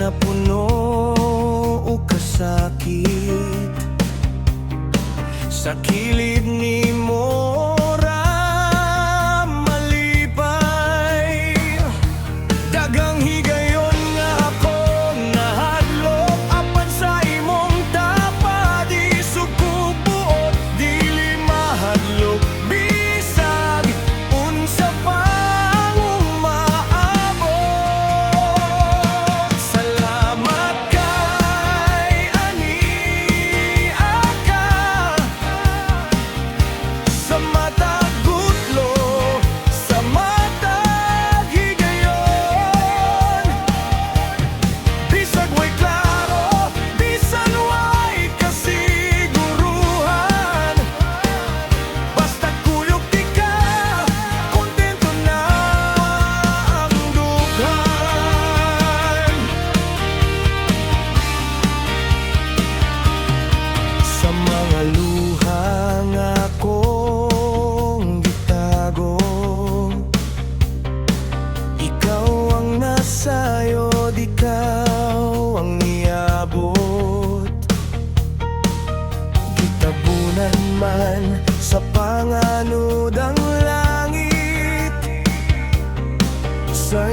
nga puno o kasakit sa kilid ni Mora malipay. Dagang higayon nga ako nahadlok apan sa imong tapa, di sukubuot dili mahadlok bisag unsa pang umaabot. Salamat kay ani aka sa matag gutlo, sa matag higayon. Bisag way klaro, bisan way kasiguruhan, basta kuyog di ka, kontento na ang dughan. Sa mga luha nga akong gitago, ikaw ang nasayod, ikaw ang niabot. Gitabunan man sa panganod ang langit, sa